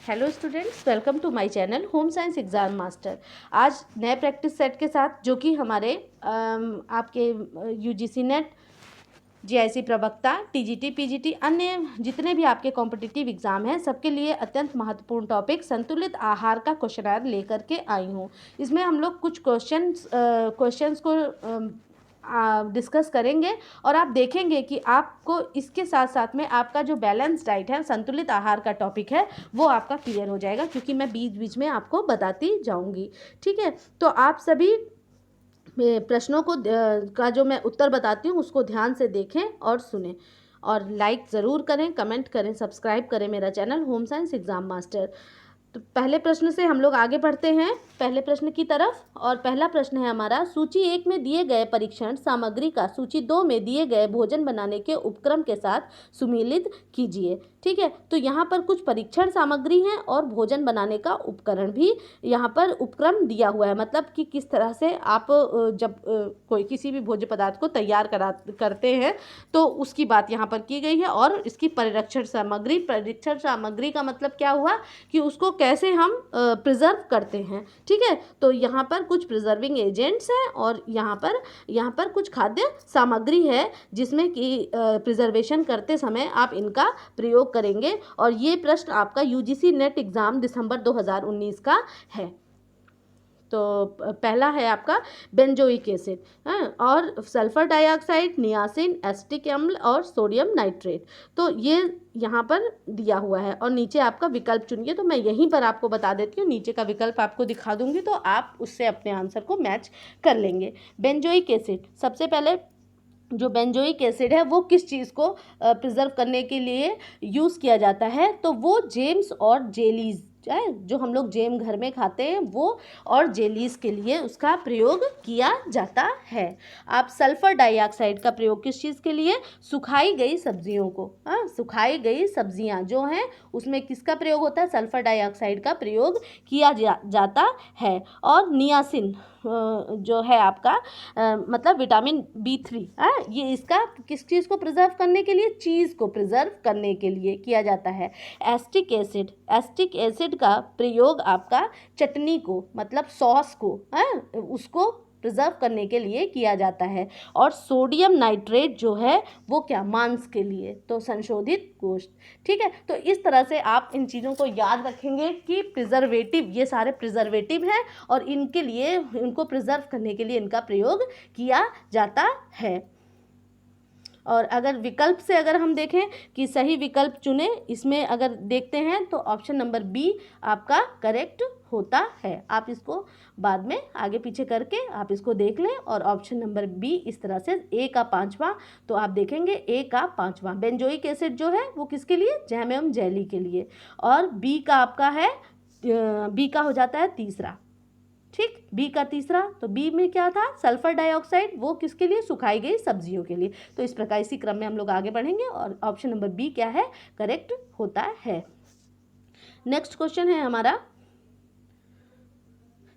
Hello students, welcome to my channel home science exam master. आज नए practice set के साथ जो कि हमारे आपके यूजीसी नेट, जीआईसी प्रवक्ता, टीजीटी, पीजीटी, अन्य जितने भी आपके कॉम्पिटिटिव एग्ज़ाम हैं सबके लिए अत्यंत महत्वपूर्ण टॉपिक संतुलित आहार का क्वेश्चनर लेकर के आई हूँ। इसमें हम लोग कुछ क्वेश्चंस को डिस्कस करेंगे और आप देखेंगे कि आपको इसके साथ साथ में आपका जो बैलेंस डाइट है, संतुलित आहार का टॉपिक है, वो आपका क्लियर हो जाएगा, क्योंकि मैं बीच बीच में आपको बताती जाऊंगी। ठीक है, तो आप सभी प्रश्नों को का जो मैं उत्तर बताती हूँ उसको ध्यान से देखें और सुनें, और लाइक ज़रूर करें, कमेंट करें, सब्सक्राइब करें मेरा channel home science exam master. तो पहले प्रश्न से हम लोग आगे बढ़ते हैं, पहले प्रश्न की तरफ। और पहला प्रश्न है हमारा, सूची 1 में दिए गए परीक्षण सामग्री का सूची 2 में दिए गए भोजन बनाने के उपक्रम के साथ सुमेलित कीजिए। ठीक है, तो यहाँ पर कुछ परीक्षण सामग्री हैं और भोजन बनाने का उपकरण भी यहाँ पर उपक्रम दिया हुआ है, मतलब कि किस तरह से आप जब कोई किसी भी भोज्य पदार्थ को तैयार करते हैं तो उसकी बात यहाँ पर की गई है। और इसकी परीक्षण सामग्री का मतलब क्या हुआ कि उसको कैसे हम प्रिजर्व करते हैं। ठीक है, तो यहाँ पर कुछ प्रिजर्विंग एजेंट्स हैं और यहाँ पर कुछ खाद्य सामग्री है जिसमें कि प्रिजर्वेशन करते समय आप इनका प्रयोग करेंगे। और ये प्रश्न आपका यूजीसी नेट एग्ज़ाम दिसंबर 2019 का है। तो पहला है आपका बेंजोइक एसिड और सल्फर डाइऑक्साइड, नियासिन, एसिटिक अम्ल और सोडियम नाइट्रेट। तो ये यहाँ पर दिया हुआ है और नीचे आपका विकल्प चुनिए। तो मैं यहीं पर आपको बता देती हूँ, नीचे का विकल्प आपको दिखा दूंगी तो आप उससे अपने आंसर को मैच कर लेंगे। बेंजोइक एसिड, सबसे पहले जो बेंजोइक एसिड है वो किस चीज़ को प्रिजर्व करने के लिए यूज़ किया जाता है, तो वो जेम्स और जेलीज जो हम लोग जेम घर में खाते हैं वो और जेलीज के लिए उसका प्रयोग किया जाता है। आप सल्फर डाइऑक्साइड का प्रयोग किस चीज़ के लिए, सुखाई गई सब्जियों को, सुखाई गई सब्जियां जो हैं उसमें किसका प्रयोग होता है, सल्फर डाइऑक्साइड का प्रयोग किया जाता है। और नियासिन जो है आपका मतलब विटामिन B3, ये इसका किस चीज़ को प्रिजर्व करने के लिए, चीज़ को प्रिजर्व करने के लिए किया जाता है। एस्टिक एसिड का प्रयोग आपका चटनी को मतलब सॉस को उसको प्रिजर्व करने के लिए किया जाता है। और सोडियम नाइट्रेट जो है वो क्या, मांस के लिए, तो संशोधित गोश्त। ठीक है, तो इस तरह से आप इन चीज़ों को याद रखेंगे कि प्रिजर्वेटिव, ये सारे प्रिजर्वेटिव हैं और इनके लिए, इनको प्रिजर्व करने के लिए इनका प्रयोग किया जाता है। और अगर विकल्प से अगर हम देखें कि सही विकल्प चुने, इसमें अगर देखते हैं तो ऑप्शन नंबर बी आपका करेक्ट होता है। आप इसको बाद में आगे पीछे करके आप इसको देख लें। और ऑप्शन नंबर बी इस तरह से, ए का 5वां, तो आप देखेंगे ए का 5वां बेंजोइक एसिड जो है वो किसके लिए, जैम एवं जेली के लिए। और बी का आपका है, बी का हो जाता है तीसरा। ठीक, बी का तीसरा, तो बी में क्या था, सल्फर डाइऑक्साइड, वो किसके लिए, सुखाई गई सब्जियों के लिए। तो इस प्रकार इसी क्रम में हम लोग आगे बढ़ेंगे और ऑप्शन नंबर बी क्या है, करेक्ट होता है। नेक्स्ट क्वेश्चन है हमारा,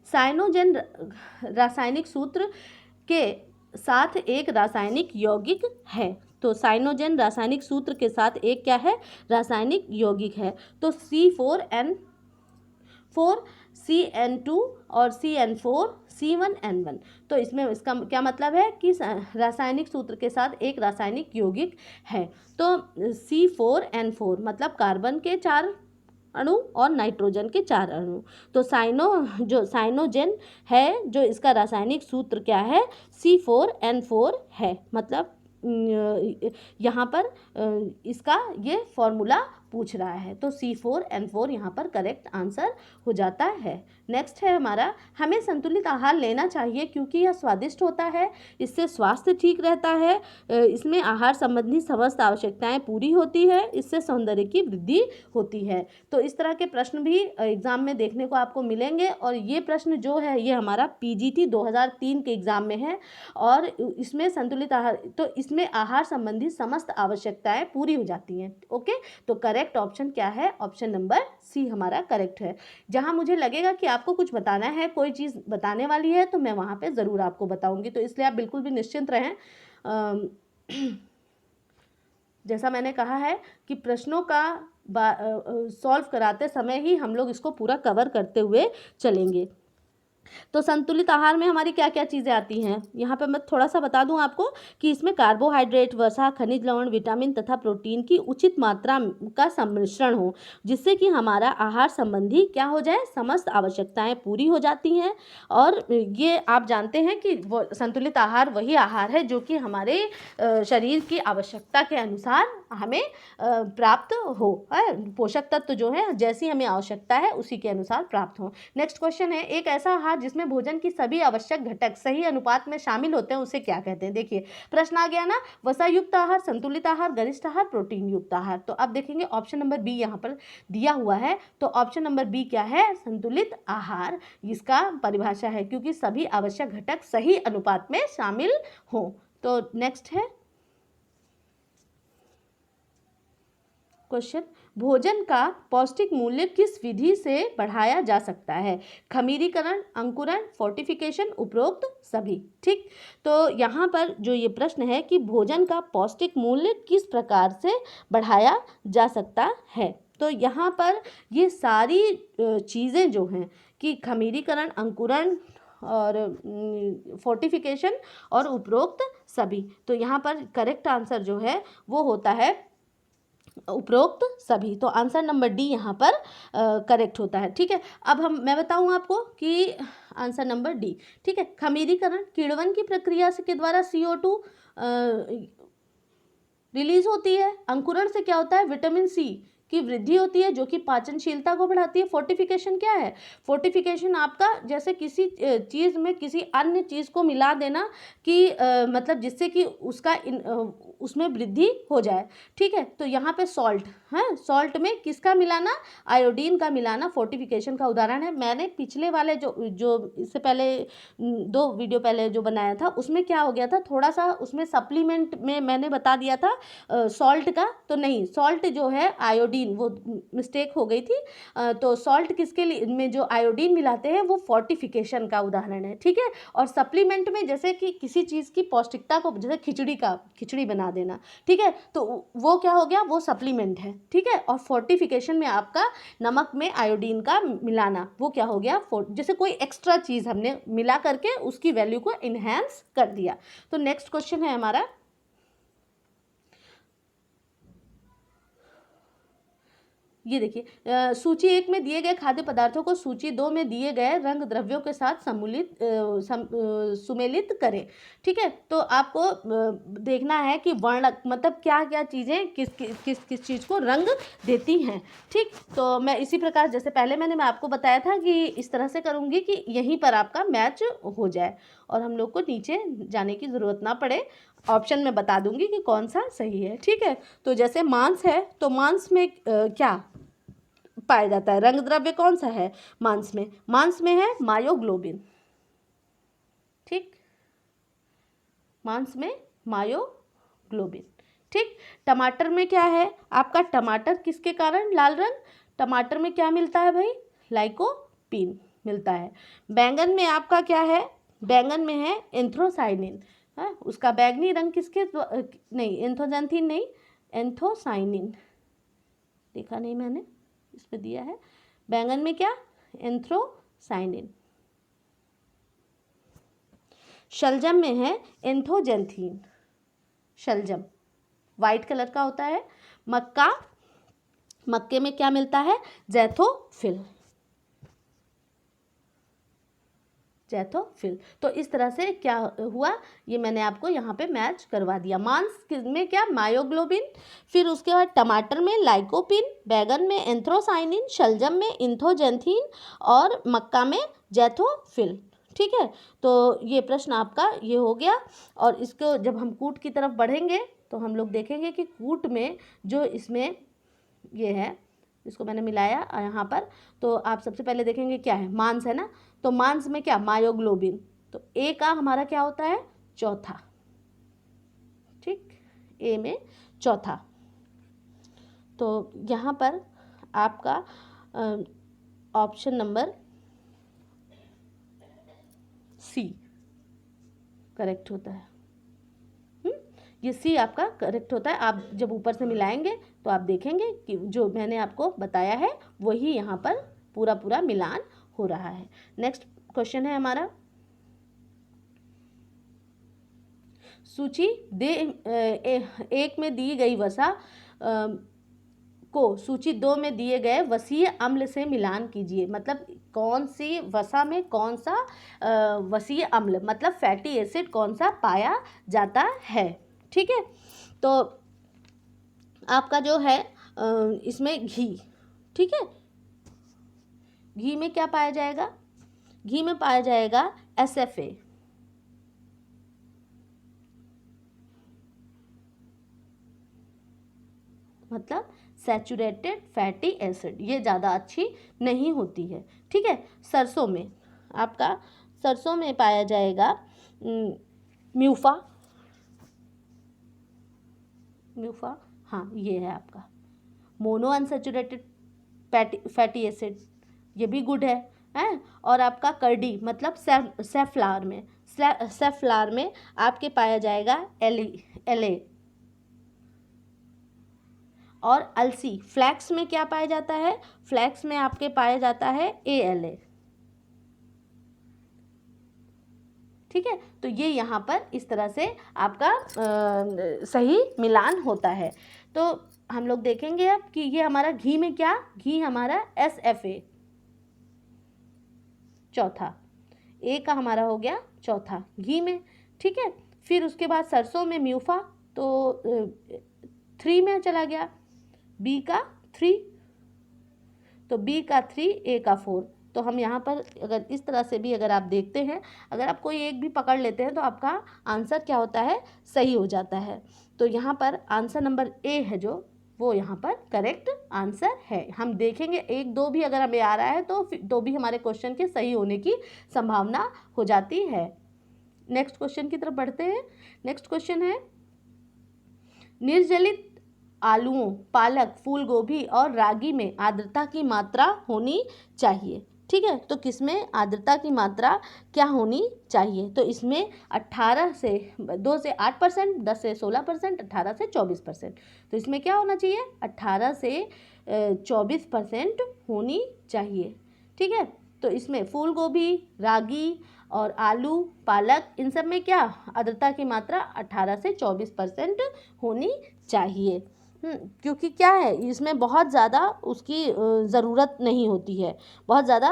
साइनोजेन रासायनिक सूत्र के साथ एक रासायनिक यौगिक है। तो साइनोजेन रासायनिक सूत्र के साथ एक क्या है, रासायनिक यौगिक है। तो C4N4, CN2 और CN4, C1N1। तो इसमें इसका क्या मतलब है कि रासायनिक सूत्र के साथ एक रासायनिक यौगिक है। तो C4N4 मतलब कार्बन के 4 अणु और नाइट्रोजन के 4 अणु। तो साइनोजेन है जो इसका रासायनिक सूत्र क्या है, C4N4 है। मतलब यहाँ पर इसका ये फॉर्मूला पूछ रहा है, तो C4N4 यहाँ पर करेक्ट आंसर हो जाता है। नेक्स्ट है हमारा, हमें संतुलित आहार लेना चाहिए क्योंकि यह स्वादिष्ट होता है, इससे स्वास्थ्य ठीक रहता है, इसमें आहार संबंधी समस्त आवश्यकताएं पूरी होती है, इससे सौंदर्य की वृद्धि होती है। तो इस तरह के प्रश्न भी एग्जाम में देखने को आपको मिलेंगे। और ये प्रश्न जो है ये हमारा PGT 2003 के एग्जाम में है और इसमें संतुलित आहार, तो इसमें आहार संबंधी समस्त आवश्यकताएं पूरी हो जाती हैं। ओके, तो करेक्ट ऑप्शन क्या है, ऑप्शन नंबर सी हमारा करेक्ट है। जहां मुझे लगेगा कि आपको कुछ बताना है, कोई चीज़ बताने वाली है, तो मैं वहां पे ज़रूर आपको बताऊंगी, तो इसलिए आप बिल्कुल भी निश्चिंत रहें। जैसा मैंने कहा है कि प्रश्नों का सॉल्व कराते समय ही हम लोग इसको पूरा कवर करते हुए चलेंगे। तो संतुलित आहार में हमारी क्या क्या चीज़ें आती हैं, यहाँ पे मैं थोड़ा सा बता दूं आपको कि इसमें कार्बोहाइड्रेट, वसा, खनिज लवण, विटामिन तथा प्रोटीन की उचित मात्रा का सम्मिश्रण हो, जिससे कि हमारा आहार संबंधी क्या हो जाए, समस्त आवश्यकताएं पूरी हो जाती हैं। और ये आप जानते हैं कि वो संतुलित आहार वही आहार है जो कि हमारे शरीर की आवश्यकता के अनुसार हमें प्राप्त हो, पोषक तत्व जो है जैसी हमें आवश्यकता है उसी के अनुसार प्राप्त हो। नेक्स्ट क्वेश्चन है, एक ऐसा आहार जिसमें भोजन की सभी आवश्यक घटक सही अनुपात में शामिल होते हैं उसे क्या कहते हैं। देखिए प्रश्न आ गया ना, वसा युक्त आहार, संतुलित आहार, गरिष्ठ आहार, प्रोटीन युक्त आहार। तो अब देखेंगे ऑप्शन नंबर बी यहाँ पर दिया हुआ है, तो ऑप्शन नंबर बी क्या है, संतुलित आहार इसका परिभाषा है, क्योंकि सभी आवश्यक घटक सही अनुपात में शामिल हो। तो नेक्स्ट है क्वेश्चन, भोजन का पौष्टिक मूल्य किस विधि से बढ़ाया जा सकता है, खमीरीकरण, अंकुरण, फोर्टिफिकेशन, उपरोक्त सभी। ठीक, तो यहाँ पर जो ये प्रश्न है कि भोजन का पौष्टिक मूल्य किस प्रकार से बढ़ाया जा सकता है, तो यहाँ पर ये सारी चीज़ें जो हैं कि खमीरीकरण, अंकुरण और फोर्टिफिकेशन और उपरोक्त सभी, तो यहाँ पर करेक्ट आंसर जो है वो होता है उपरोक्त सभी। तो आंसर नंबर डी यहाँ पर करेक्ट होता है। ठीक है, अब मैं बताऊँ आपको कि आंसर नंबर डी, ठीक है, खमीरीकरण किण्वन की प्रक्रिया से के द्वारा CO2 रिलीज होती है। अंकुरण से क्या होता है, विटामिन सी की वृद्धि होती है जो कि पाचनशीलता को बढ़ाती है। फोर्टिफिकेशन क्या है, फोर्टिफिकेशन आपका जैसे किसी चीज़ में किसी अन्य चीज़ को मिला देना कि मतलब जिससे कि उसका उसमें वृद्धि हो जाए। ठीक है, तो यहाँ पे सॉल्ट है, सॉल्ट में किसका मिलाना, आयोडीन का मिलाना फोर्टिफिकेशन का उदाहरण है। मैंने पिछले वाले जो इससे पहले 2 वीडियो पहले जो बनाया था उसमें क्या हो गया था, थोड़ा सा उसमें सप्लीमेंट में मैंने बता दिया था सॉल्ट का, तो नहीं, सॉल्ट जो है आयोडीन, वो मिस्टेक हो गई थी। तो सॉल्ट किसके लिए में जो आयोडीन मिलाते हैं वो फोर्टिफिकेशन का उदाहरण है। ठीक है, और सप्लीमेंट में जैसे कि किसी चीज़ की पौष्टिकता को, जैसे खिचड़ी बना देना, ठीक है, तो वो क्या हो गया, वो सप्लीमेंट है। ठीक है, और फोर्टिफिकेशन में आपका नमक में आयोडीन का मिलाना, वो क्या हो गया, जैसे कोई एक्स्ट्रा चीज़ हमने मिला करके उसकी वैल्यू को इन्हेंस कर दिया। तो नेक्स्ट क्वेश्चन है हमारा, ये देखिए सूची 1 में दिए गए खाद्य पदार्थों को सूची 2 में दिए गए रंग द्रव्यों के साथ सुमेलित करें। ठीक है, तो आपको देखना है कि वर्णक मतलब क्या क्या चीज़ें किस किस किस चीज़ को रंग देती हैं। ठीक, तो मैं इसी प्रकार जैसे पहले मैं आपको बताया था कि इस तरह से करूँगी कि यहीं पर आपका मैच हो जाए और हम लोग को नीचे जाने की ज़रूरत ना पड़े, ऑप्शन में बता दूंगी कि कौन सा सही है। ठीक है, तो जैसे मांस है, तो मांस में क्या पाया जाता है, रंग द्रव्य कौन सा है मांस में, मांस में है मायोग्लोबिन। ठीक, मांस में मायोग्लोबिन। ठीक, टमाटर में क्या है आपका, टमाटर किसके कारण लाल रंग, टमाटर में क्या मिलता है भाई, लाइकोपीन मिलता है। बैंगन में आपका क्या है, बैंगन में है एंथ्रोसाइनिन, है उसका बैंगनी रंग किसके नहीं, एंथोजैंथीन नहीं, एंथोसाइनिन, देखा नहीं मैंने, इसमें दिया है बैंगन में क्या, एंथ्रोसाइनिन। शलजम में है एंथोजैंथीन, शलजम वाइट कलर का होता है। मक्के में क्या मिलता है, जैथोफिल, जैथोफिल। तो इस तरह से क्या हुआ, ये मैंने आपको यहाँ पे मैच करवा दिया। मांस में क्या, मायोग्लोबिन, फिर उसके बाद टमाटर में लाइकोपिन, बैगन में एंथ्रोसाइनिन, शलजम में एंथोजैंथीन और मक्का में जैथोफिल। ठीक है, तो ये प्रश्न आपका ये हो गया। और इसको जब हम कूट की तरफ बढ़ेंगे तो हम लोग देखेंगे कि कूट में जो इसमें ये है, इसको मैंने मिलाया यहाँ पर, तो आप सबसे पहले देखेंगे क्या है, मांस है ना, तो मांस में क्या, मायोग्लोबिन, तो ए का हमारा क्या होता है, चौथा। ठीक, ए में चौथा। तो यहाँ पर आपका ऑप्शन नंबर सी करेक्ट होता है। ये सी आपका करेक्ट होता है। आप जब ऊपर से मिलाएंगे तो आप देखेंगे कि जो मैंने आपको बताया है वही यहाँ पर पूरा पूरा मिलान हो रहा है। नेक्स्ट क्वेश्चन है हमारा, सूची एक में दी गई वसा को सूची 2 में दिए गए वसीय अम्ल से मिलान कीजिए। मतलब कौन सी वसा में कौन सा वसीय अम्ल मतलब फैटी एसिड कौन सा पाया जाता है। ठीक है, तो आपका जो है इसमें घी, ठीक है, घी में क्या पाया जाएगा, घी में पाया जाएगा SFA, मतलब सैचुरेटेड फैटी एसिड, ये ज़्यादा अच्छी नहीं होती है। ठीक है, सरसों में आपका सरसों में पाया जाएगा म्यूफा, म्यूफा, हाँ ये है आपका मोनो अनसैचुरेटेड फैटी एसिड, ये भी गुड है। और आपका करडी मतलब सेफ्लावर में सेफ्लावर में आपके पाया जाएगा LA। और अलसी, फ्लैक्स में क्या पाया जाता है, फ्लैक्स में आपके पाया जाता है ALA। ठीक है, तो ये यहाँ पर इस तरह से आपका सही मिलान होता है। तो हम लोग देखेंगे अब कि ये हमारा घी में क्या, घी हमारा SFA चौथा, A का हमारा हो गया चौथा घी में। ठीक है, फिर उसके बाद सरसों में म्यूफा तो 3 में चला गया, B का 3, तो B का 3, A का 4। तो हम यहाँ पर अगर इस तरह से भी अगर आप देखते हैं, अगर आप कोई एक भी पकड़ लेते हैं तो आपका आंसर क्या होता है, सही हो जाता है। तो यहाँ पर आंसर नंबर A है जो वो यहाँ पर करेक्ट आंसर है। हम देखेंगे 1 2 भी अगर हमें आ रहा है तो भी हमारे क्वेश्चन के सही होने की संभावना हो जाती है। नेक्स्ट क्वेश्चन की तरफ बढ़ते हैं। नेक्स्ट क्वेश्चन है, निर्जलित आलूओं, पालक, फूल गोभी और रागी में आर्द्रता की मात्रा होनी चाहिए। ठीक है, तो किसमें आर्द्रता की मात्रा क्या होनी चाहिए, तो इसमें 18 से 2 से 8%, 10 से 16%, 18 से 24%। तो इसमें क्या होना चाहिए, 18 से 24% होनी चाहिए। ठीक है, तो इसमें फूल गोभी, रागी और आलू, पालक, इन सब में क्या आर्द्रता की मात्रा 18 से 24% होनी चाहिए। क्योंकि क्या है, इसमें बहुत ज़्यादा उसकी ज़रूरत नहीं होती है, बहुत ज़्यादा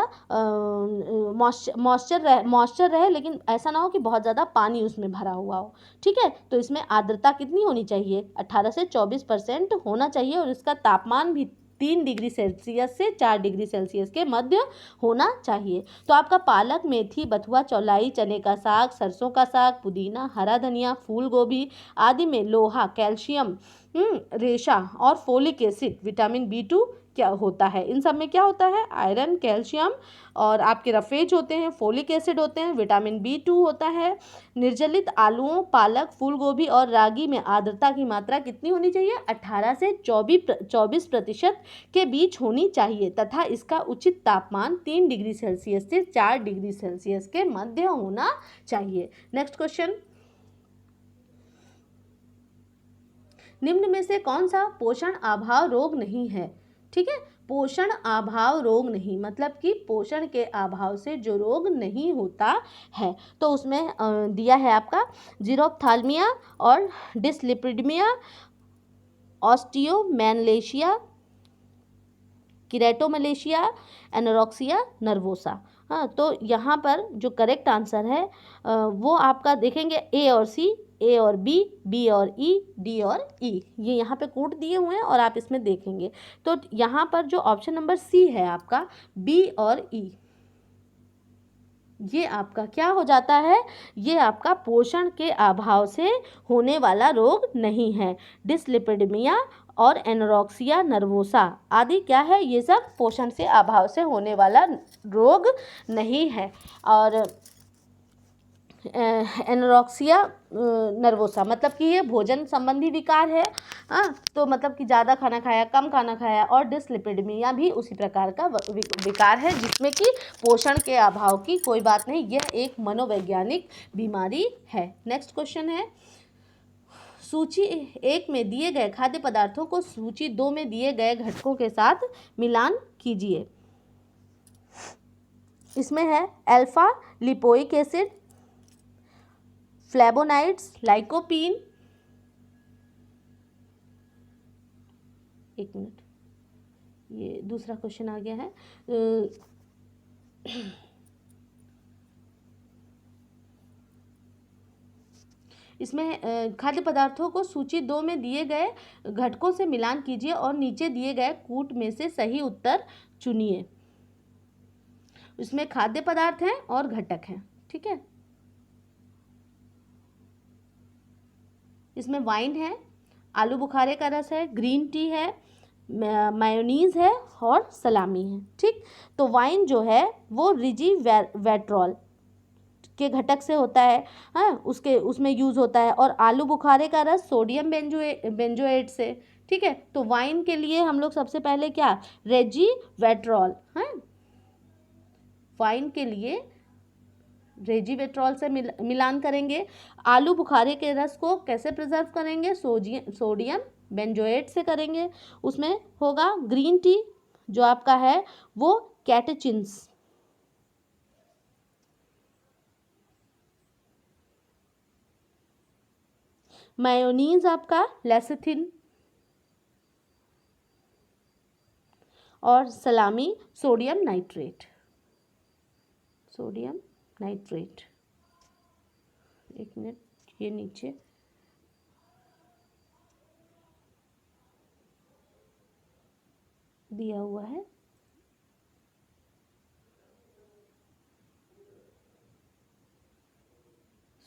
मॉइस्चर रहे लेकिन ऐसा ना हो कि बहुत ज़्यादा पानी उसमें भरा हुआ हो। ठीक है, तो इसमें आर्द्रता कितनी होनी चाहिए, 18 से 24% होना चाहिए और इसका तापमान भी 3 डिग्री सेल्सियस से 4 डिग्री सेल्सियस के मध्य होना चाहिए। तो आपका पालक, मेथी, बथुआ, चौलाई, चने का साग, सरसों का साग, पुदीना, हरा धनिया, फूल गोभी आदि में लोहा, कैल्शियम, रेशा और फोलिक एसिड, विटामिन B2 क्या होता है, इन सब में क्या होता है, आयरन, कैल्शियम और आपके रफेज होते हैं, फोलिक एसिड होते हैं, विटामिन B2 होता है। निर्जलित आलूओं, पालक, फूल गोभी और रागी में आर्द्रता की मात्रा कितनी होनी चाहिए, 18 से 24% के बीच होनी चाहिए तथा इसका उचित तापमान 3 डिग्री सेल्सियस से 4 डिग्री सेल्सियस के मध्य होना चाहिए। नेक्स्ट क्वेश्चन, निम्न में से कौन सा पोषण अभाव रोग नहीं है। ठीक है, पोषण अभाव रोग नहीं मतलब कि पोषण के अभाव से जो रोग नहीं होता है, तो उसमें दिया है आपका जीरोप्थाल्मिया और डिसलिपिडमिया, ऑस्टियोमेलेशिया, किरेटोमलेशिया, एनोरेक्सिया नर्वोसा। हाँ, तो यहाँ पर जो करेक्ट आंसर है वो आपका देखेंगे A और C, A और B, B और E, D और E, ये यहाँ पे कोड दिए हुए हैं और आप इसमें देखेंगे तो यहाँ पर जो ऑप्शन नंबर C है आपका B और E, ये आपका क्या हो जाता है, ये आपका पोषण के अभाव से होने वाला रोग नहीं है। डिसलिपिडमिया और एनोरेक्सिया नर्वोसा आदि क्या है, ये सब पोषण से अभाव से होने वाला रोग नहीं है। और एनोरेक्सिया नर्वोसा मतलब कि ये भोजन संबंधी विकार है। हाँ, तो मतलब कि ज़्यादा खाना खाया, कम खाना खाया। और डिसलिपिडमिया भी उसी प्रकार का विकार है जिसमें कि पोषण के अभाव की कोई बात नहीं, यह एक मनोवैज्ञानिक बीमारी है। नेक्स्ट क्वेश्चन है, सूची 1 में दिए गए खाद्य पदार्थों को सूची 2 में दिए गए घटकों के साथ मिलान कीजिए। इसमें है alpha lipoic acid, flavonoids, lycopene. एक मिनट, ये दूसरा क्वेश्चन आ गया है। इसमें खाद्य पदार्थों को सूची 2 में दिए गए घटकों से मिलान कीजिए और नीचे दिए गए कूट में से सही उत्तर चुनिए। इसमें खाद्य पदार्थ हैं और घटक हैं, ठीक है। इसमें वाइन है, आलू बुखारे का रस है, ग्रीन टी है, मायोनीज है और सलामी है, ठीक। तो वाइन जो है वो रिजीवेट्रॉल के घटक से होता है, हाँ, उसमें यूज़ होता है। और आलू बुखारे का रस सोडियम बेंजोएट से, ठीक है। तो वाइन के लिए हम लोग सबसे पहले क्या, रेजीवेट्रॉल, हाँ, वाइन के लिए रेजीवेट्रॉल से मिलान करेंगे। आलू बुखारे के रस को कैसे प्रिजर्व करेंगे, सोडियम बेंजोएट से करेंगे। उसमें होगा ग्रीन टी जो आपका है वो कैटेचिन्स, मायोनीज आपका लेसिथिन, और सलामी सोडियम नाइट्रेट। एक मिनट, ये नीचे दिया हुआ है,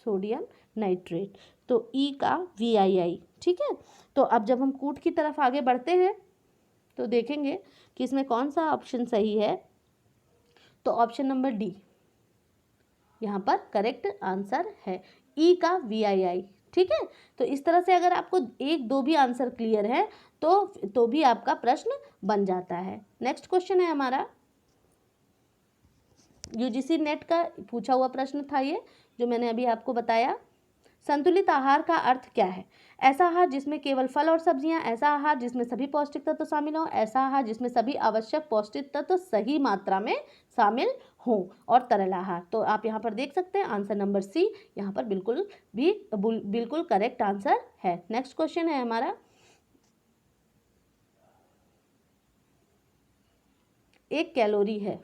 सोडियम नाइट्रेट, तो ई का VII, ठीक है। तो अब जब हम कूट की तरफ आगे बढ़ते हैं तो देखेंगे कि इसमें कौन सा ऑप्शन सही है। तो ऑप्शन नंबर डी यहाँ पर करेक्ट आंसर है, ई का VII, ठीक है। तो इस तरह से अगर आपको 1-2 भी आंसर क्लियर है तो भी आपका प्रश्न बन जाता है। नेक्स्ट क्वेश्चन है हमारा, UGC नेट का पूछा हुआ प्रश्न था ये, जो मैंने अभी आपको बताया। संतुलित आहार का अर्थ क्या है? ऐसा आहार जिसमें केवल फल और सब्जियां, ऐसा आहार जिसमें सभी पौष्टिक तत्व शामिल हों, ऐसा आहार जिसमें सभी आवश्यक पौष्टिक तत्व सही मात्रा में शामिल हों, और तरल आहार। तो आप यहाँ पर देख सकते हैं आंसर नंबर सी यहाँ पर बिल्कुल करेक्ट आंसर है। नेक्स्ट क्वेश्चन है हमारा, 1 कैलोरी है,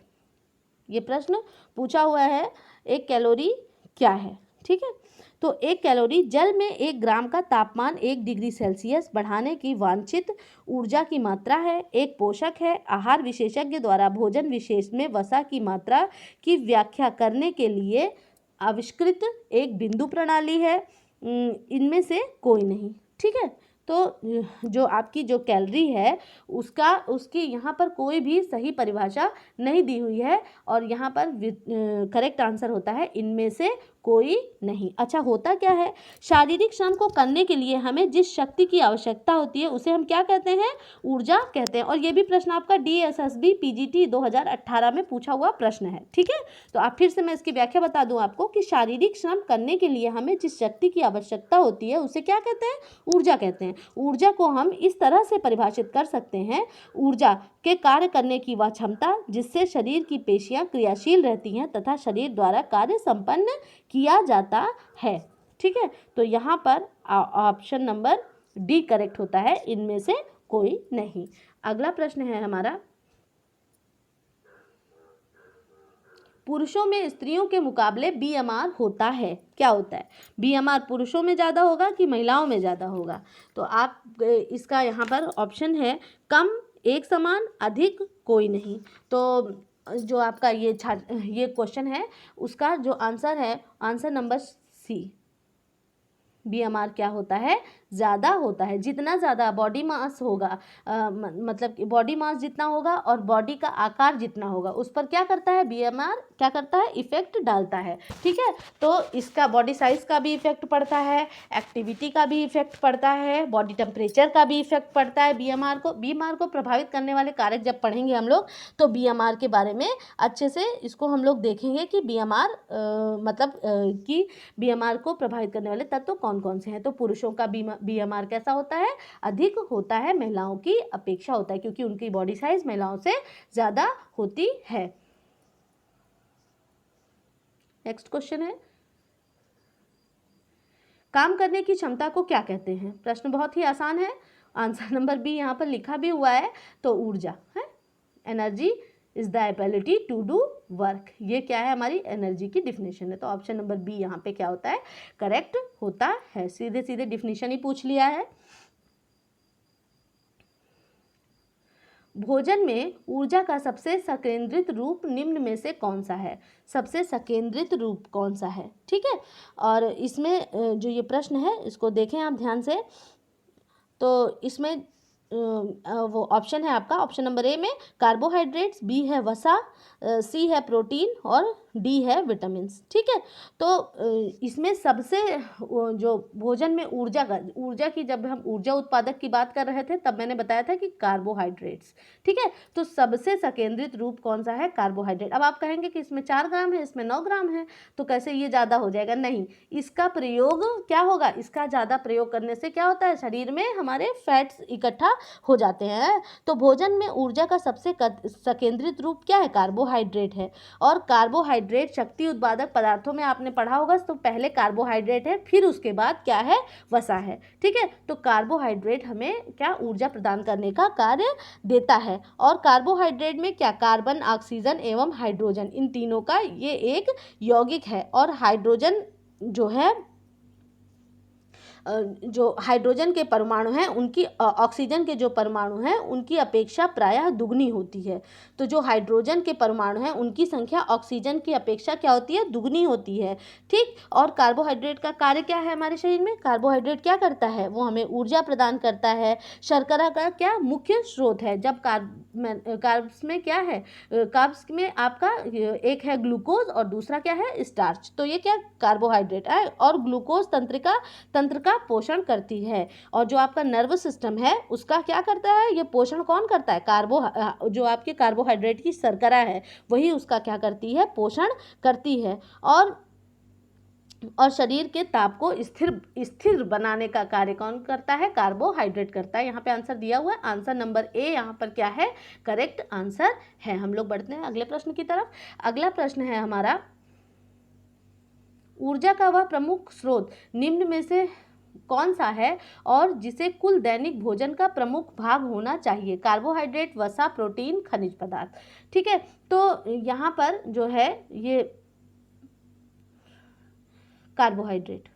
ये प्रश्न पूछा हुआ है, 1 कैलोरी क्या है, ठीक है। तो 1 कैलोरी जल में 1 ग्राम का तापमान 1 डिग्री सेल्सियस बढ़ाने की वांछित ऊर्जा की मात्रा है। एक पोषक है। आहार विशेषज्ञ द्वारा भोजन विशेष में वसा की मात्रा की व्याख्या करने के लिए आविष्कृत एक बिंदु प्रणाली है। इनमें से कोई नहीं, ठीक है। तो जो आपकी जो कैलोरी है उसकी यहाँ पर कोई भी सही परिभाषा नहीं दी हुई है, और यहाँ पर करेक्ट आंसर होता है इनमें से कोई नहीं। अच्छा, होता क्या है, शारीरिक श्रम को करने के लिए हमें जिस शक्ति की आवश्यकता होती है उसे हम क्या कहते हैं, ऊर्जा कहते हैं। और ये भी प्रश्न आपका DSSB PGT 2018 में पूछा हुआ प्रश्न है, ठीक है। तो आप फिर से मैं इसकी व्याख्या बता दूं आपको कि शारीरिक श्रम करने के लिए हमें जिस शक्ति की आवश्यकता होती है उसे क्या कहते हैं, ऊर्जा कहते हैं। ऊर्जा को हम इस तरह से परिभाषित कर सकते हैं, ऊर्जा के कार्य करने की वह क्षमता जिससे शरीर की पेशियां क्रियाशील रहती हैं तथा शरीर द्वारा कार्य संपन्न किया जाता है, ठीक है। तो यहाँ पर ऑप्शन नंबर डी करेक्ट होता है, इनमें से कोई नहीं। अगला प्रश्न है हमारा, पुरुषों में स्त्रियों के मुकाबले BMR होता है, क्या होता है? BMR पुरुषों में ज़्यादा होगा कि महिलाओं में ज़्यादा होगा? तो आप इसका यहाँ पर ऑप्शन है कम, एक समान, अधिक, कोई नहीं। तो जो आपका ये क्वेश्चन है उसका जो आंसर है, आंसर नंबर सी, BMR क्या होता है, ज़्यादा होता है। जितना ज़्यादा बॉडी मास होगा, मतलब कि बॉडी मास जितना होगा और बॉडी का आकार जितना होगा उस पर क्या करता है, BMR क्या करता है, इफेक्ट डालता है, ठीक है। तो इसका बॉडी साइज़ का भी इफेक्ट पड़ता है, एक्टिविटी का भी इफेक्ट पड़ता है, बॉडी टेम्परेचर का भी इफेक्ट पड़ता है। BMR को प्रभावित करने वाले कारक जब पढ़ेंगे हम लोग तो BMR के बारे में अच्छे से इसको हम लोग देखेंगे कि BMR मतलब कि BMR को प्रभावित करने वाले तत्व कौन कौन कौन से हैं? तो पुरुषों का BMR कैसा होता है? अधिक होता है, महिलाओं की अपेक्षा होता है, क्योंकि उनकी बॉडी साइज महिलाओं से ज़्यादा होती है। नेक्स्ट क्वेश्चन है, काम करने की क्षमता को क्या कहते हैं? प्रश्न बहुत ही आसान है, आंसर नंबर बी यहाँ पर लिखा भी हुआ है, तो ऊर्जा है। Energy is the ability to do work, ये क्या है? हमारी एनर्जी की डिफिनेशन है। तो ऑप्शन नंबर बी यहाँ पे क्या होता है? करेक्ट होता है। सीधे सीधे डिफिनेशन ही पूछ लिया है। भोजन में ऊर्जा का सबसे संकेंद्रित रूप निम्न में से कौन सा है? सबसे संकेंद्रित रूप कौन सा है? ठीक है, और इसमें जो ये प्रश्न है इसको देखें आप ध्यान से। तो इसमें वो ऑप्शन है आपका, ऑप्शन नंबर ए में कार्बोहाइड्रेट्स, बी है वसा, सी है प्रोटीन और डी है विटामिन्स। ठीक है, तो इसमें सबसे जो भोजन में ऊर्जा की जब हम ऊर्जा उत्पादक की बात कर रहे थे तब मैंने बताया था कि कार्बोहाइड्रेट्स। ठीक है, तो सबसे संकेंद्रित रूप कौन सा है? कार्बोहाइड्रेट। अब आप कहेंगे कि इसमें 4 ग्राम है, इसमें 9 ग्राम है, तो कैसे ये ज़्यादा हो जाएगा? नहीं, इसका प्रयोग क्या होगा? इसका ज़्यादा प्रयोग करने से क्या होता है? शरीर में हमारे फैट्स इकट्ठा हो जाते हैं। तो भोजन में ऊर्जा का सबसे संकेंद्रित रूप क्या है? कार्बोहाइड्रेट है। और कार्बोहाइड्रेट शक्ति उत्पादक पदार्थों में आपने पढ़ा होगा, तो पहले कार्बोहाइड्रेट है, फिर उसके बाद क्या है? वसा है। ठीक है, तो कार्बोहाइड्रेट हमें क्या? ऊर्जा प्रदान करने का कार्य देता है। और कार्बोहाइड्रेट में क्या? कार्बन, ऑक्सीजन एवं हाइड्रोजन, इन तीनों का ये एक यौगिक है। और हाइड्रोजन जो है, जो हाइड्रोजन के परमाणु हैं उनकी ऑक्सीजन के जो परमाणु हैं उनकी अपेक्षा प्रायः दुगनी होती है। तो जो हाइड्रोजन के परमाणु हैं उनकी संख्या ऑक्सीजन की अपेक्षा क्या होती है? दुगनी होती है। ठीक, और कार्बोहाइड्रेट का कार्य क्या है हमारे शरीर में? कार्बोहाइड्रेट क्या करता है? वो हमें ऊर्जा प्रदान करता है। शर्करा का क्या मुख्य स्रोत है? जब कार्ब्स में क्या है? कार्ब्स में आपका एक है ग्लूकोज और दूसरा क्या है? स्टार्च। तो ये क्या? कार्बोहाइड्रेट है। और ग्लूकोज तंत्र का पोषण करती है। और जो आपका नर्वस सिस्टम है उसका क्या करता है? ये पोषण कौन करता है? जो आपके कार्बोहाइड्रेट की शर्करा है वही उसका क्या करती है? पोषण करती है। और शरीर के ताप को स्थिर बनाने का कार्य कौन करता है? कार्बोहाइड्रेट करता है। यहाँ पे आंसर दिया हुआ है, आंसर नंबर ए यहाँ पर क्या है? करेक्ट आंसर है। हम लोग बढ़ते हैं अगले प्रश्न की तरफ। अगला प्रश्न है हमारा, ऊर्जा का वह प्रमुख स्रोत निम्न में से कौन सा है और जिसे कुल दैनिक भोजन का प्रमुख भाग होना चाहिए? कार्बोहाइड्रेट, वसा, प्रोटीन, खनिज पदार्थ। ठीक है, तो यहाँ पर जो है ये कार्बोहाइड्रेट,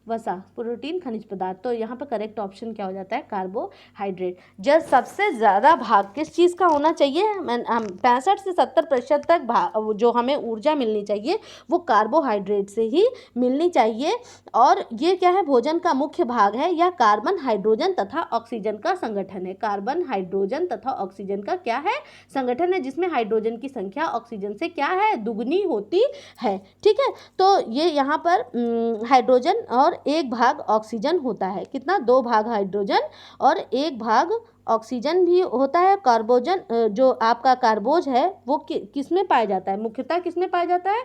वसा, प्रोटीन, खनिज पदार्थ। तो यहाँ पर करेक्ट ऑप्शन क्या हो जाता है? कार्बोहाइड्रेट। जब सबसे ज़्यादा भाग किस चीज़ का होना चाहिए? हम 65 से 70% तक भाग जो हमें ऊर्जा मिलनी चाहिए वो कार्बोहाइड्रेट से ही मिलनी चाहिए। और ये क्या है? भोजन का मुख्य भाग है। यह कार्बन, हाइड्रोजन तथा ऑक्सीजन का संगठन है। कार्बन, हाइड्रोजन तथा ऑक्सीजन का क्या है? संगठन है, जिसमें हाइड्रोजन की संख्या ऑक्सीजन से क्या है? दुगनी होती है। ठीक है, तो ये यहाँ पर हाइड्रोजन और 1 भाग ऑक्सीजन होता है। कितना? 2 भाग हाइड्रोजन और 1 भाग ऑक्सीजन भी होता है। कार्बोजन जो आपका कार्बोज है वो किस में पाया जाता है? मुख्यतः किस में पाया जाता है?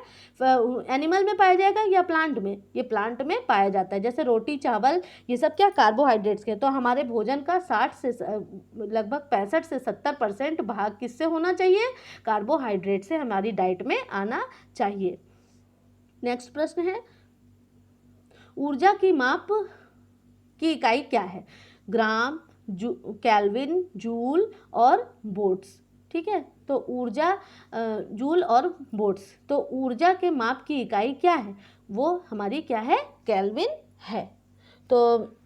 एनिमल में पाया जाएगा या प्लांट में? ये प्लांट में पाया जाता है। जैसे रोटी, चावल, ये सब क्या? कार्बोहाइड्रेट्स के। तो हमारे भोजन का लगभग 65 से 70% भाग किससे होना चाहिए? कार्बोहाइड्रेट से हमारी डाइट में आना चाहिए। नेक्स्ट प्रश्न है, ऊर्जा की माप की इकाई क्या है? ग्राम, केल्विन, जूल और वोल्ट्स। ठीक है, तो ऊर्जा जूल और वोल्ट्स। तो ऊर्जा के माप की इकाई क्या है? वो हमारी क्या है? केल्विन है। तो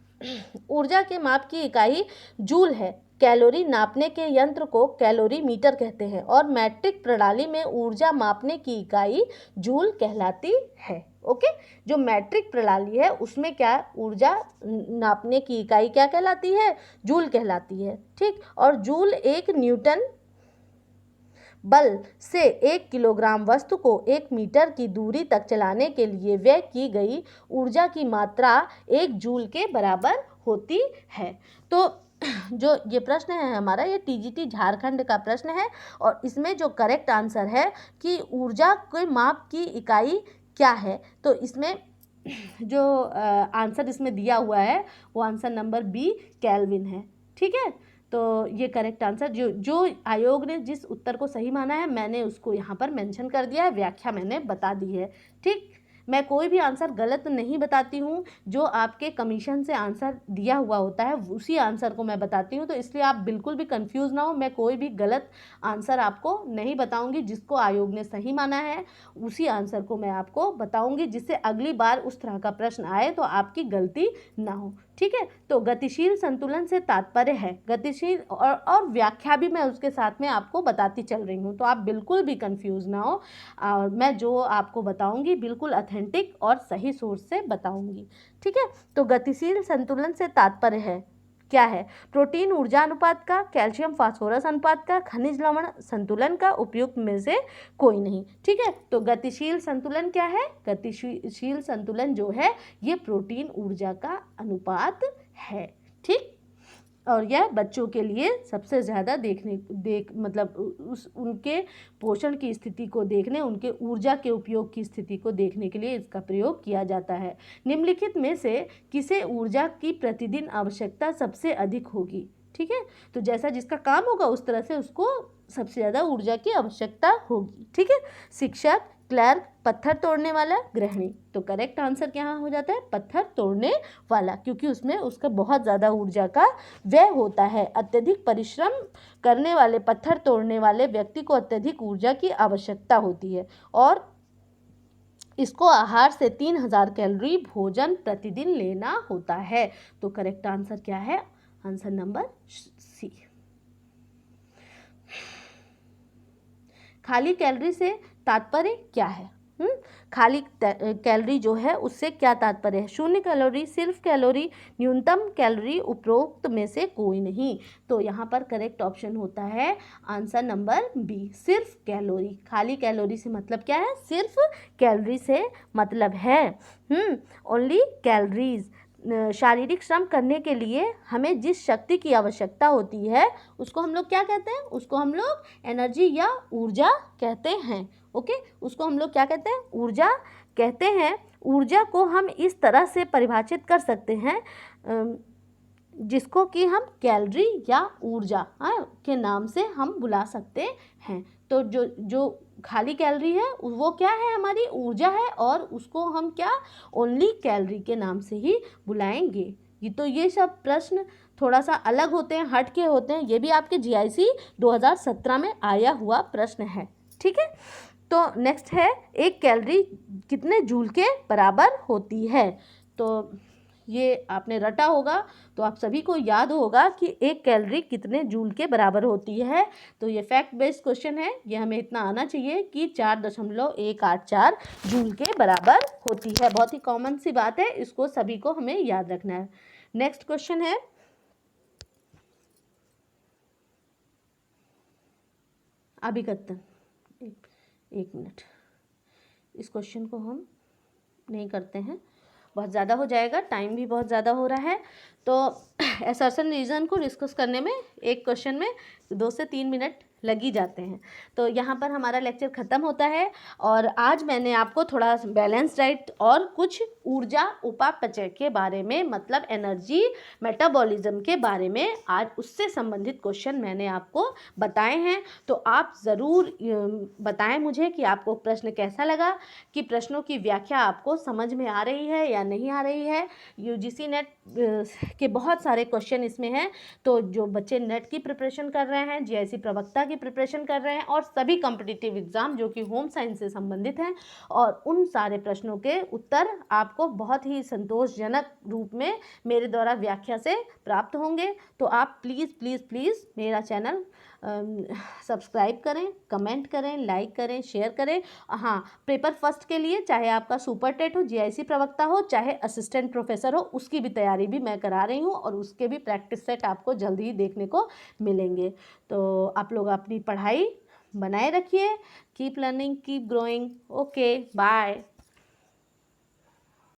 ऊर्जा के माप की इकाई जूल है। कैलोरी नापने के यंत्र को कैलोरी मीटर कहते हैं और मैट्रिक प्रणाली में ऊर्जा मापने की इकाई जूल कहलाती है। ओके, जो मैट्रिक प्रणाली है उसमें क्या? ऊर्जा नापने की इकाई क्या कहलाती है? जूल कहलाती है। ठीक, और जूल एक न्यूटन बल से 1 किलोग्राम वस्तु को 1 मीटर की दूरी तक चलाने के लिए व्यय की गई ऊर्जा की मात्रा 1 जूल के बराबर होती है। तो जो ये प्रश्न है हमारा, ये TGT झारखंड का प्रश्न है और इसमें जो करेक्ट आंसर है कि ऊर्जा के माप की इकाई क्या है, तो इसमें जो आंसर इसमें दिया हुआ है वो आंसर नंबर बी केल्विन है। ठीक है, तो ये करेक्ट आंसर, जो आयोग ने जिस उत्तर को सही माना है मैंने उसको यहाँ पर मेंशन कर दिया है, व्याख्या मैंने बता दी है। ठीक, मैं कोई भी आंसर गलत नहीं बताती हूँ, जो आपके कमीशन से आंसर दिया हुआ होता है उसी आंसर को मैं बताती हूँ, तो इसलिए आप बिल्कुल भी कंफ्यूज ना हो। मैं कोई भी गलत आंसर आपको नहीं बताऊँगी, जिसको आयोग ने सही माना है उसी आंसर को मैं आपको बताऊँगी, जिससे अगली बार उस तरह का प्रश्न आए तो आपकी गलती ना हो। ठीक है, तो गतिशील संतुलन से तात्पर्य है, गतिशील और व्याख्या भी मैं उसके साथ में आपको बताती चल रही हूँ, तो आप बिल्कुल भी कंफ्यूज ना हो। और मैं जो आपको बताऊंगी बिल्कुल ऑथेंटिक और सही सोर्स से बताऊंगी। ठीक है, तो गतिशील संतुलन से तात्पर्य है क्या है? प्रोटीन ऊर्जा अनुपात का, कैल्शियम फास्फोरस अनुपात का, खनिज लवण संतुलन का, उपयुक्त में से कोई नहीं। ठीक है, तो गतिशील संतुलन क्या है? गतिशील संतुलन जो है ये प्रोटीन ऊर्जा का अनुपात है। ठीक, और यह बच्चों के लिए सबसे ज़्यादा मतलब उनके पोषण की स्थिति को देखने, उनके ऊर्जा के उपयोग की स्थिति को देखने के लिए इसका प्रयोग किया जाता है। निम्नलिखित में से किसे ऊर्जा की प्रतिदिन आवश्यकता सबसे अधिक होगी? ठीक है, तो जैसा जिसका काम होगा उस तरह से उसको सबसे ज़्यादा ऊर्जा की आवश्यकता होगी। ठीक है, शिक्षक, क्लर्क, पत्थर तोड़ने वाला, गृहिणी। तो करेक्ट आंसर क्या हो जाता है? पत्थर तोड़ने वाला, क्योंकि उसमें उसका बहुत ज़्यादा ऊर्जा का व्यय होता है। अत्यधिक परिश्रम करने वाले, पत्थर तोड़ने वाले व्यक्ति को अत्यधिक ऊर्जा की आवश्यकता होती है और इसको आहार से 3000 कैलोरी भोजन प्रतिदिन लेना होता है। तो करेक्ट आंसर क्या है? Answer number C. खाली कैलोरी से तात्पर्य क्या है? खाली कैलोरी जो है उससे क्या तात्पर्य है? शून्य कैलोरी, सिर्फ कैलोरी, न्यूनतम कैलोरी, उपरोक्त में से कोई नहीं। तो यहाँ पर करेक्ट ऑप्शन होता है आंसर नंबर बी, सिर्फ कैलोरी। खाली कैलोरी से मतलब क्या है? सिर्फ कैलोरी से मतलब है। Only calories. शारीरिक श्रम करने के लिए हमें जिस शक्ति की आवश्यकता होती है उसको हम लोग क्या कहते हैं? उसको हम लोग एनर्जी या ऊर्जा कहते हैं। ओके, उसको हम लोग क्या कहते हैं? ऊर्जा कहते हैं। ऊर्जा को हम इस तरह से परिभाषित कर सकते हैं जिसको कि हम कैलोरी या ऊर्जा के नाम से हम बुला सकते हैं। तो जो खाली कैलोरी है वो क्या है? हमारी ऊर्जा है, और उसको हम क्या ओनली कैलोरी के नाम से ही बुलाएंगे। ये सब प्रश्न थोड़ा सा अलग होते हैं, हट के होते हैं। ये भी आपके GIC 2017 में आया हुआ प्रश्न है। ठीक है, तो नेक्स्ट है, एक कैलोरी कितने जूल के बराबर होती है? तो ये आपने रटा होगा, तो आप सभी को याद होगा कि एक कैलोरी कितने जूल के बराबर होती है। तो ये फैक्ट बेस्ड क्वेश्चन है, ये हमें इतना आना चाहिए कि 4.184 जूल के बराबर होती है। बहुत ही कॉमन सी बात है, इसको सभी को हमें याद रखना है। नेक्स्ट क्वेश्चन है, अभिकथन। एक मिनट, इस क्वेश्चन को हम नहीं करते हैं, बहुत ज़्यादा हो जाएगा, टाइम भी बहुत ज़्यादा हो रहा है। तो असर्शन रीजन को डिस्कस करने में एक क्वेश्चन में 2 से 3 मिनट लग ही जाते हैं। तो यहाँ पर हमारा लेक्चर ख़त्म होता है, और आज मैंने आपको थोड़ा बैलेंस डाइट और कुछ ऊर्जा उपापचय के बारे में, मतलब एनर्जी मेटाबॉलिज्म के बारे में, आज उससे संबंधित क्वेश्चन मैंने आपको बताए हैं। तो आप ज़रूर बताएं मुझे कि आपको प्रश्न कैसा लगा, कि प्रश्नों की व्याख्या आपको समझ में आ रही है या नहीं आ रही है। UGC नेट के बहुत सारे क्वेश्चन इसमें हैं, तो जो बच्चे नेट की प्रिपरेशन कर रहे हैं, GIC प्रवक्ता की प्रिपरेशन कर रहे हैं, और सभी कॉम्पिटिटिव एग्ज़ाम जो कि होम साइंस से संबंधित हैं, और उन सारे प्रश्नों के उत्तर आपको बहुत ही संतोषजनक रूप में मेरे द्वारा व्याख्या से प्राप्त होंगे। तो आप प्लीज़ प्लीज़ प्लीज़ मेरा चैनल सब्सक्राइब करें, कमेंट करें, लाइक करें, शेयर करें। हाँ, पेपर फर्स्ट के लिए चाहे आपका सुपर टेट हो, GIC प्रवक्ता हो, चाहे असिस्टेंट प्रोफेसर हो, उसकी भी तैयारी भी मैं करा रही हूँ, और उसके भी प्रैक्टिस सेट आपको जल्दी ही देखने को मिलेंगे। तो आप लोग अपनी पढ़ाई बनाए रखिए। Keep learning, keep growing. Okay, bye.